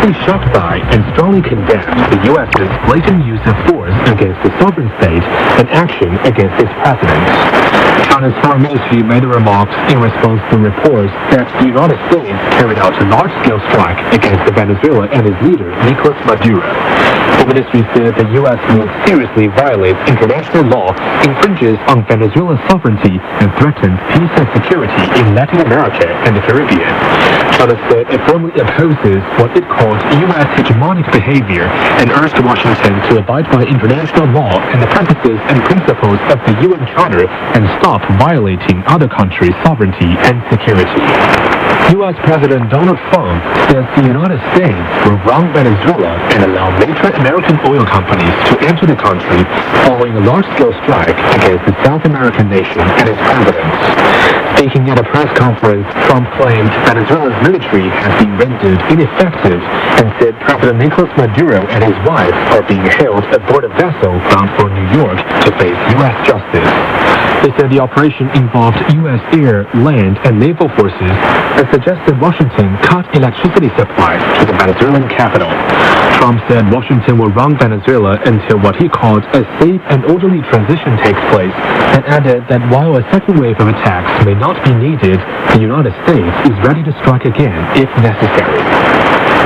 deeply shocked by and strongly condemned the U.S.'s blatant use of force against the sovereign state and action against its president. China's foreign ministry made remarks in response to reports that the United States carried out a large-scale strike against Venezuela and its leader, Nicolas Maduro. The ministry said the U.S. will seriously violate international law, infringes on Venezuela's sovereignty, and threatens peace and security in Latin America and the Caribbean. China said it firmly opposes what it called U.S. hegemonic behavior and urged Washington to abide by international law and the purposes and principles of the UN Charter and stop violating other countries' sovereignty and security. U.S. President Donald Trump says the United States will wrong Venezuela and allow major American oil companies to enter the country following a large-scale strike against the South American nation and its president. Speaking at a press conference, Trump claimed Venezuela's military has been rendered ineffective and said President Nicolas Maduro and his wife are being held aboard a vessel bound for New York to face U.S. justice. They said the operation involved U.S. air, land, and naval forces and suggested Washington cut electricity supplies to the Venezuelan capital. Trump said Washington will run Venezuela until what he called a safe and orderly transition takes place, and added that while a second wave of attacks may not be needed, the United States is ready to strike again if necessary.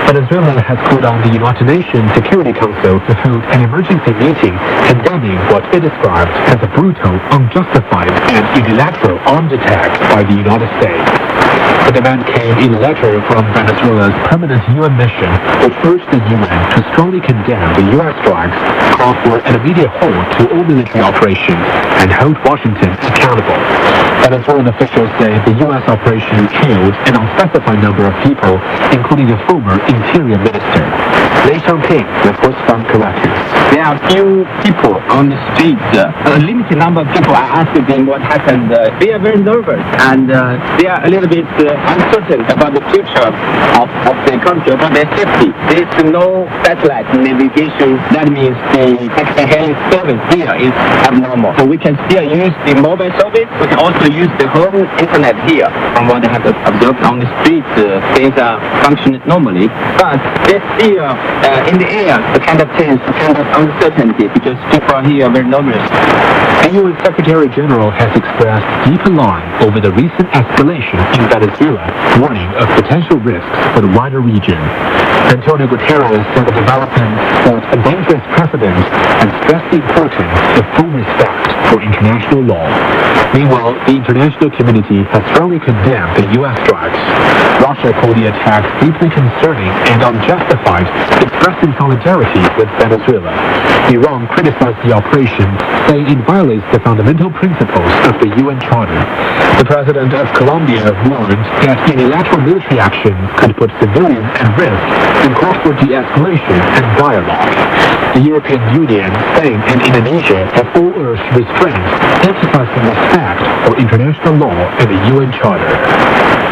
Venezuela has called on the United Nations Security Council to hold an emergency meeting condemning what it described as a brutal, unjustified, and unilateral armed attack by the United States. The demand came in a letter from Venezuela's permanent UN mission, which urged the UN to strongly condemn the U.S. strikes, call for an immediate halt to all military operations, and hold Washington accountable. Venezuelan officials say the U.S. operation killed an unspecified number of people, including a former interior minister. Lei Changping reports from Caracas. There are few people on the streets. A limited number of people are asking them what happened. They are very nervous and they are a little bit uncertain about the future of the country, about their safety. There is no satellite navigation. That means the heli service here is abnormal. So we can still use the mobile service. We can also use the home internet here. From what I have observed on the street, things are functioning normally. But there's still in the air a kind of tense, a kind of uncertainty because people are here very nervous. The UN Secretary General has expressed deep alarm over the recent escalation in Venezuela, warning of potential risks for the wider region. Antonio Guterres said the development set a dangerous precedent and stressed the importance of full respect for international law. Meanwhile, the international community has strongly condemned the U.S. strikes. Russia called the attacks deeply concerning and unjustified, expressing solidarity with Venezuela. Iran criticized the operation, saying it violates the fundamental principles of the UN Charter. The president of Colombia warned that unilateral military action could put civilians at risk and called for de-escalation and dialogue. The European Union, Spain, and Indonesia have all urged restraint, emphasizing respect for international law and the UN Charter.